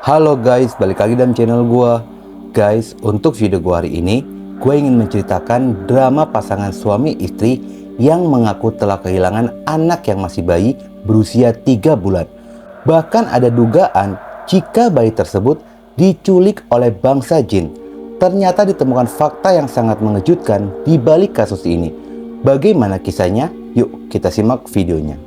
Halo guys, balik lagi dalam channel gua. Guys, untuk video gua hari ini, gue ingin menceritakan drama pasangan suami istri yang mengaku telah kehilangan anak yang masih bayi berusia 3 bulan. Bahkan ada dugaan jika bayi tersebut diculik oleh bangsa jin. Ternyata ditemukan fakta yang sangat mengejutkan di balik kasus ini. Bagaimana kisahnya? Yuk kita simak videonya.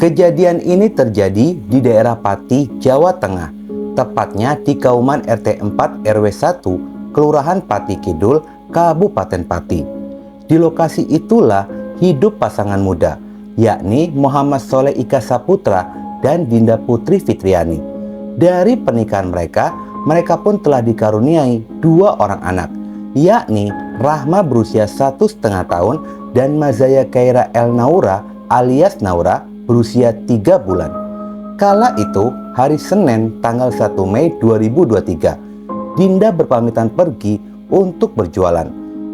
Kejadian ini terjadi di daerah Pati, Jawa Tengah, tepatnya di Kauman RT 4 RW 1, Kelurahan Pati Kidul, Kabupaten Pati. Di lokasi itulah hidup pasangan muda, yakni Muhammad Soleh Ika Saputra dan Dinda Putri Fitriani. Dari pernikahan mereka pun telah dikaruniai 2 orang anak, yakni Rahma berusia 1,5 tahun dan Mazaya Kaira El Naura alias Naura berusia 3 bulan. Kala itu, hari Senin tanggal 1 Mei 2023, Dinda berpamitan pergi untuk berjualan.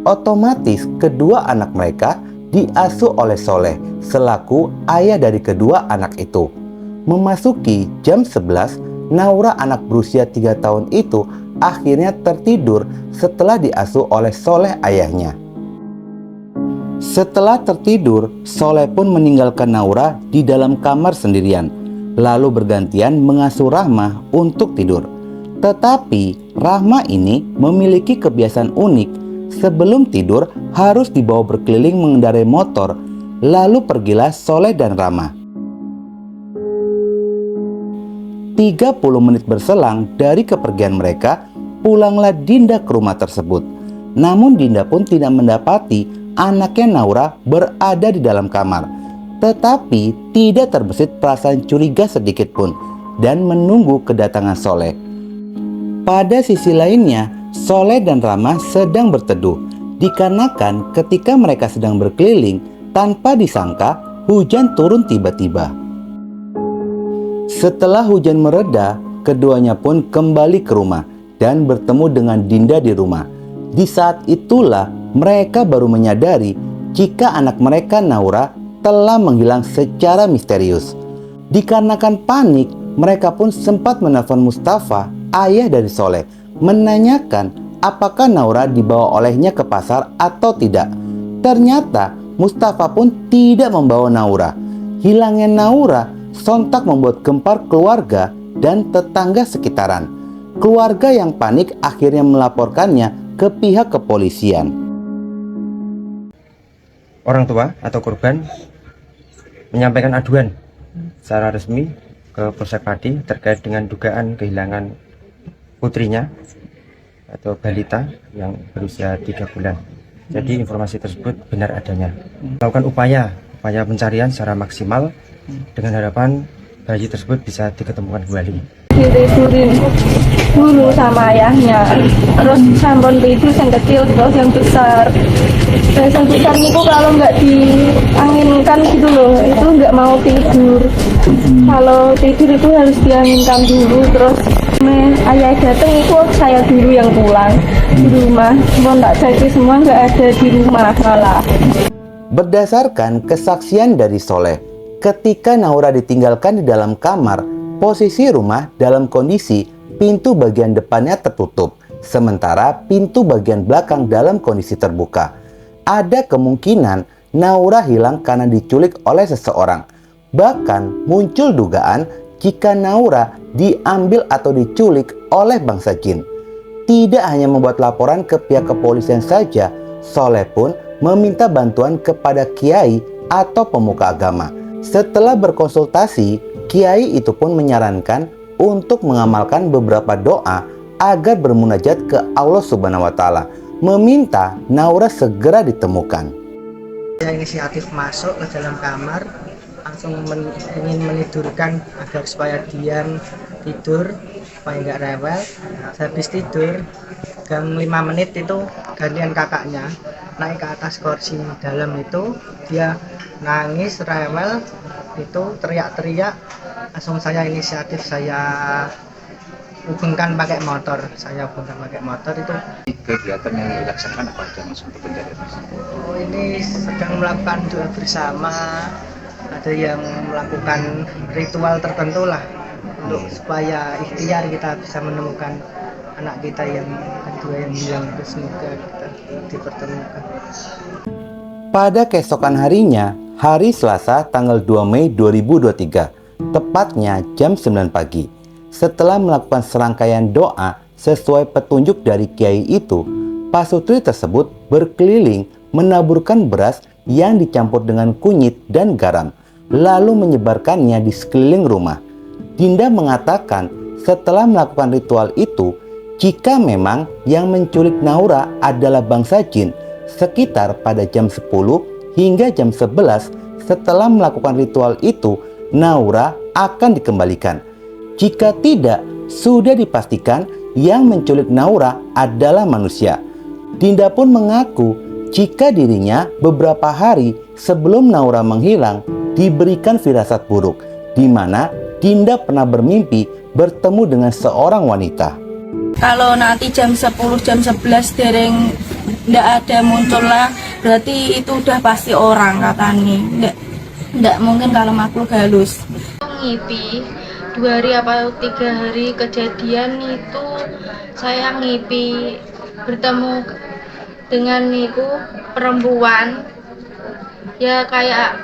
Otomatis kedua anak mereka diasuh oleh Soleh selaku ayah dari kedua anak itu. Memasuki jam 11, Naura anak berusia 3 tahun itu akhirnya tertidur setelah diasuh oleh Soleh ayahnya. Setelah tertidur, Soleh pun meninggalkan Naura di dalam kamar sendirian, lalu bergantian mengasuh Rahma untuk tidur. Tetapi Rahma ini memiliki kebiasaan unik, sebelum tidur harus dibawa berkeliling mengendarai motor. Lalu pergilah Soleh dan Rahma. 30 menit berselang dari kepergian mereka, pulanglah Dinda ke rumah tersebut. Namun Dinda pun tidak mendapati anaknya Naura berada di dalam kamar, tetapi tidak terbesit perasaan curiga sedikit pun dan menunggu kedatangan Soleh. Pada sisi lainnya, Soleh dan Rahma sedang berteduh, dikarenakan ketika mereka sedang berkeliling, tanpa disangka hujan turun tiba-tiba. Setelah hujan mereda, keduanya pun kembali ke rumah dan bertemu dengan Dinda di rumah. Di saat itulah mereka baru menyadari jika anak mereka Naura telah menghilang secara misterius. Dikarenakan panik, mereka pun sempat menelpon Mustafa, ayah dari Soleh, menanyakan apakah Naura dibawa olehnya ke pasar atau tidak. Ternyata Mustafa pun tidak membawa Naura. Hilangnya Naura sontak membuat gempar keluarga dan tetangga sekitaran. Keluarga yang panik akhirnya melaporkannya ke pihak kepolisian. Orang tua atau korban menyampaikan aduan secara resmi ke Polsek Pati terkait dengan dugaan kehilangan putrinya atau balita yang berusia 3 bulan. Jadi informasi tersebut benar adanya. Melakukan upaya pencarian secara maksimal dengan harapan bayi tersebut bisa diketemukan kembali. Ditidurin dulu sama ayahnya, terus sampun tidur yang kecil terus yang besar. Terus yang besar itu kalau nggak dianginkan gitu loh, itu nggak mau tidur. Kalau tidur itu harus dianginkan dulu. Terus ayah datang itu saya dulu yang pulang di rumah. Mau tak cari semua nggak ada di rumah malah. Berdasarkan kesaksian dari Soleh, ketika Naura ditinggalkan di dalam kamar, posisi rumah dalam kondisi pintu bagian depannya tertutup, sementara pintu bagian belakang dalam kondisi terbuka. Ada kemungkinan Naura hilang karena diculik oleh seseorang. Bahkan muncul dugaan jika Naura diambil atau diculik oleh bangsa jin. Tidak hanya membuat laporan ke pihak kepolisian saja, Soleh pun meminta bantuan kepada kiai atau pemuka agama. Setelah berkonsultasi, kiai itu pun menyarankan untuk mengamalkan beberapa doa agar bermunajat ke Allah Subhanahu wa Ta'ala, meminta Naura segera ditemukan. Saya inisiatif masuk ke dalam kamar, langsung ingin menidurkan agar supaya diam tidur, supaya nggak rewel. Habis tidur, jam 5 menit itu gantian kakaknya naik ke atas kursi dalam itu, dia nangis rewel, itu teriak-teriak. Langsung saya inisiatif, saya hubungkan pakai motor. Saya hubungkan pakai motor itu. Kegiatan yang dilaksanakan apa aja Mas untuk pencarian? Oh, ini sedang melakukan doa bersama. Ada yang melakukan ritual tertentu lah untuk supaya ikhtiar kita bisa menemukan anak kita yang kedua yang hilang itu, semoga kita dipertemukan. Pada keesokan harinya, hari Selasa tanggal 2 Mei 2023, tepatnya jam 9 pagi, setelah melakukan serangkaian doa sesuai petunjuk dari kiai itu, pasutri tersebut berkeliling menaburkan beras yang dicampur dengan kunyit dan garam, lalu menyebarkannya di sekeliling rumah. Dinda mengatakan setelah melakukan ritual itu, jika memang yang menculik Naura adalah bangsa jin, sekitar pada jam 10 hingga jam 11 setelah melakukan ritual itu, Naura akan dikembalikan. Jika tidak, sudah dipastikan yang menculik Naura adalah manusia. Dinda pun mengaku jika dirinya beberapa hari sebelum Naura menghilang diberikan firasat buruk, di mana Dinda pernah bermimpi bertemu dengan seorang wanita. Kalau nanti jam 10, jam 11 dereng ndak ada muncul lah, berarti itu udah pasti orang katanya. Ndak mungkin kalau makhluk halus. Ngipi 2 hari apa 3 hari kejadian itu, saya ngipi bertemu dengan itu perempuan ya kayak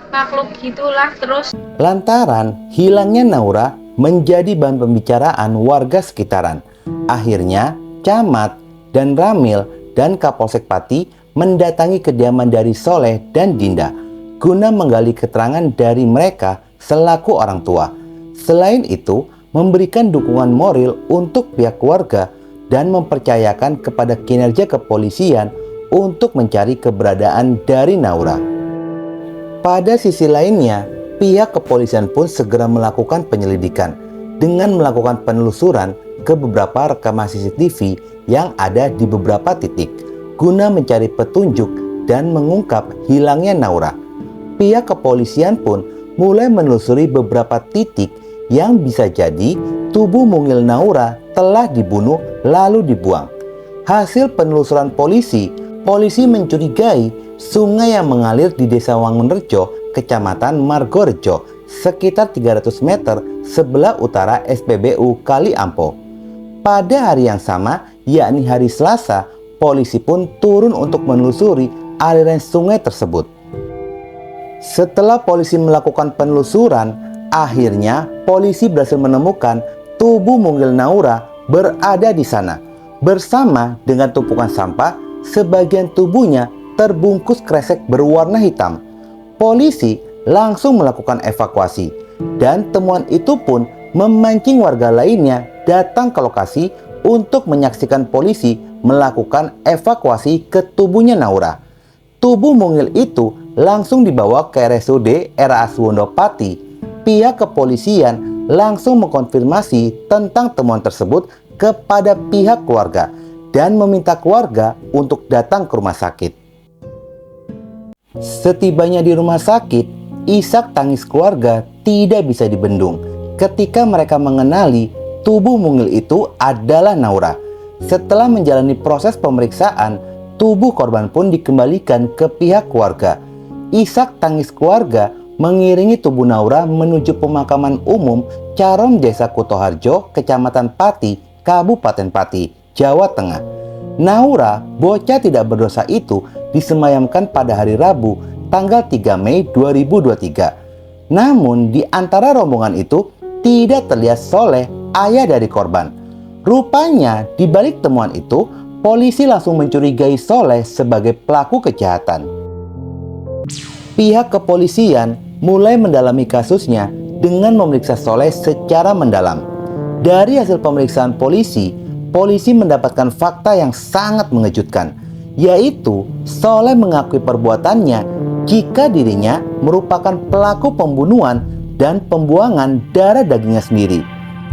makhluk gitulah. Terus Lantaran hilangnya Naura menjadi bahan pembicaraan warga sekitaran. Akhirnya Camat dan Ramil dan Kapolsek Pati mendatangi kediaman dari Soleh dan Dinda guna menggali keterangan dari mereka selaku orang tua. Selain itu, memberikan dukungan moral untuk pihak keluarga dan mempercayakan kepada kinerja kepolisian untuk mencari keberadaan dari Naura. Pada sisi lainnya, pihak kepolisian pun segera melakukan penyelidikan dengan melakukan penelusuran ke beberapa rekaman CCTV yang ada di beberapa titik guna mencari petunjuk dan mengungkap hilangnya Naura. Pihak kepolisian pun mulai menelusuri beberapa titik yang bisa jadi tubuh mungil Naura telah dibunuh lalu dibuang. Hasil penelusuran polisi mencurigai sungai yang mengalir di Desa Wangunrejo, Kecamatan Margorejo, sekitar 300 meter sebelah utara SPBU Kali Ampo. Pada hari yang sama, yakni hari Selasa, polisi pun turun untuk menelusuri aliran sungai tersebut. Setelah polisi melakukan penelusuran, akhirnya polisi berhasil menemukan tubuh mungil Naura berada di sana. Bersama dengan tumpukan sampah, sebagian tubuhnya terbungkus kresek berwarna hitam. Polisi langsung melakukan evakuasi dan temuan itu pun memancing warga lainnya datang ke lokasi untuk menyaksikan polisi melakukan evakuasi ke tubuhnya Naura. Tubuh mungil itu langsung dibawa ke RSUD RAS Wondopati. Pihak kepolisian langsung mengkonfirmasi tentang temuan tersebut kepada pihak keluarga dan meminta keluarga untuk datang ke rumah sakit. Setibanya di rumah sakit, isak tangis keluarga tidak bisa dibendung ketika mereka mengenali tubuh mungil itu adalah Naura. Setelah menjalani proses pemeriksaan, tubuh korban pun dikembalikan ke pihak keluarga. Isak tangis keluarga mengiringi tubuh Naura menuju pemakaman umum Carom Desa Kutoharjo, Kecamatan Pati, Kabupaten Pati, Jawa Tengah. Naura, bocah tidak berdosa itu disemayamkan pada hari Rabu, tanggal 3 Mei 2023. Namun di antara rombongan itu tidak terlihat Soleh, ayah dari korban. Rupanya di balik temuan itu, polisi langsung mencurigai Soleh sebagai pelaku kejahatan. Pihak kepolisian mulai mendalami kasusnya dengan memeriksa Soleh secara mendalam. Dari hasil pemeriksaan polisi mendapatkan fakta yang sangat mengejutkan, yaitu Soleh mengakui perbuatannya jika dirinya merupakan pelaku pembunuhan dan pembuangan darah dagingnya sendiri.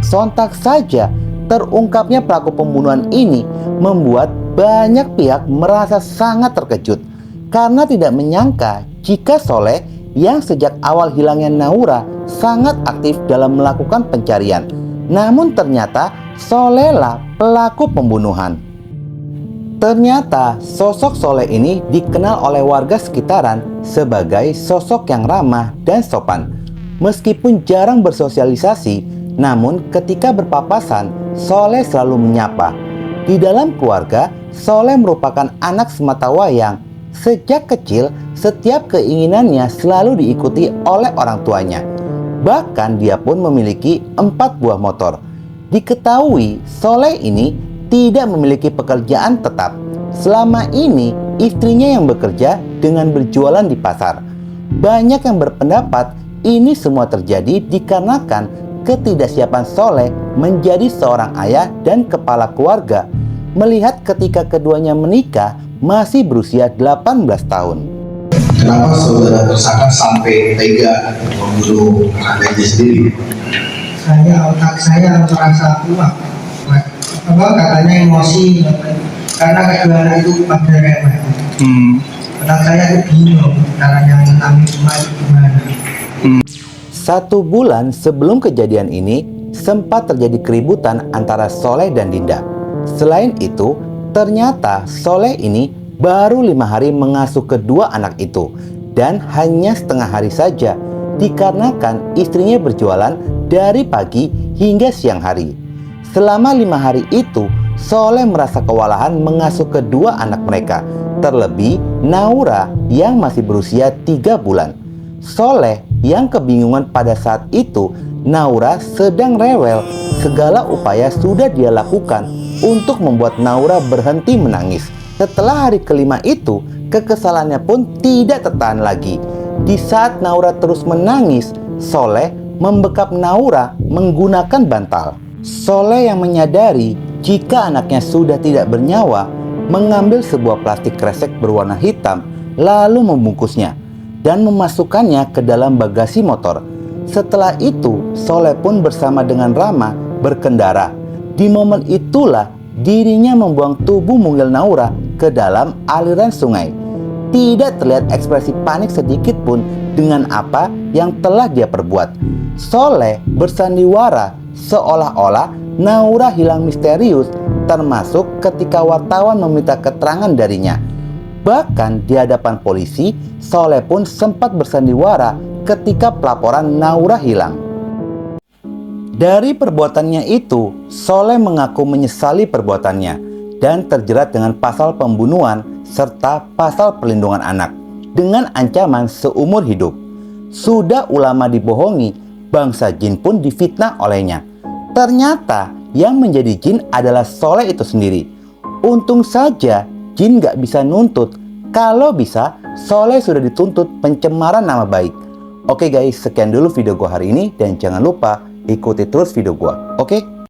Sontak saja terungkapnya pelaku pembunuhan ini membuat banyak pihak merasa sangat terkejut karena tidak menyangka jika Soleh yang sejak awal hilangnya Naura sangat aktif dalam melakukan pencarian, Namun ternyata Solehlah pelaku pembunuhan. Ternyata sosok Soleh ini dikenal oleh warga sekitaran sebagai sosok yang ramah dan sopan. Meskipun jarang bersosialisasi, namun ketika berpapasan, Soleh selalu menyapa. Di dalam keluarga, Soleh merupakan anak sematawayang. Sejak kecil, setiap keinginannya selalu diikuti oleh orang tuanya. Bahkan dia pun memiliki 4 buah motor. Diketahui Soleh ini tidak memiliki pekerjaan tetap. Selama ini istrinya yang bekerja dengan berjualan di pasar. Banyak yang berpendapat ini semua terjadi dikarenakan ketidaksiapan Soleh menjadi seorang ayah dan kepala keluarga, melihat ketika keduanya menikah masih berusia 18 tahun. Kenapa saudara tersangka sampai tega membunuh adiknya sendiri? Otak saya merasa kuat, katanya emosi, karena kedua anak itu pada rewel. Otak saya itu bingung caranya menangani gimana. 1 bulan sebelum kejadian ini, sempat terjadi keributan antara Soleh dan Dinda. Selain itu, ternyata Soleh ini baru 5 hari mengasuh kedua anak itu, dan hanya setengah hari saja, dikarenakan istrinya berjualan dari pagi hingga siang hari. Selama 5 hari itu, Soleh merasa kewalahan mengasuh kedua anak mereka, terlebih Naura yang masih berusia 3 bulan. Soleh yang kebingungan pada saat itu, Naura sedang rewel. Segala upaya sudah dia lakukan untuk membuat Naura berhenti menangis. Setelah hari kelima itu, kekesalannya pun tidak tertahan lagi. Di saat Naura terus menangis, Soleh membekap Naura menggunakan bantal. Soleh yang menyadari jika anaknya sudah tidak bernyawa, mengambil sebuah plastik kresek berwarna hitam, lalu membungkusnya dan memasukkannya ke dalam bagasi motor. Setelah itu, Soleh pun bersama dengan Rama berkendara. Di momen itulah dirinya membuang tubuh mungil Naura ke dalam aliran sungai. Tidak terlihat ekspresi panik sedikit pun dengan apa yang telah dia perbuat. Soleh bersandiwara seolah-olah Naura hilang misterius, termasuk ketika wartawan meminta keterangan darinya. Bahkan di hadapan polisi, Soleh pun sempat bersandiwara ketika pelaporan Naura hilang. Dari perbuatannya itu, Soleh mengaku menyesali perbuatannya dan terjerat dengan pasal pembunuhan serta pasal perlindungan anak dengan ancaman seumur hidup. Sudah ulama dibohongi, bangsa jin pun difitnah olehnya. Ternyata yang menjadi jin adalah Soleh itu sendiri. Untung saja jin gak bisa nuntut. Kalau bisa, Soleh sudah dituntut pencemaran nama baik. Oke guys, sekian dulu video gua hari ini dan jangan lupa ikuti terus video gua. Oke?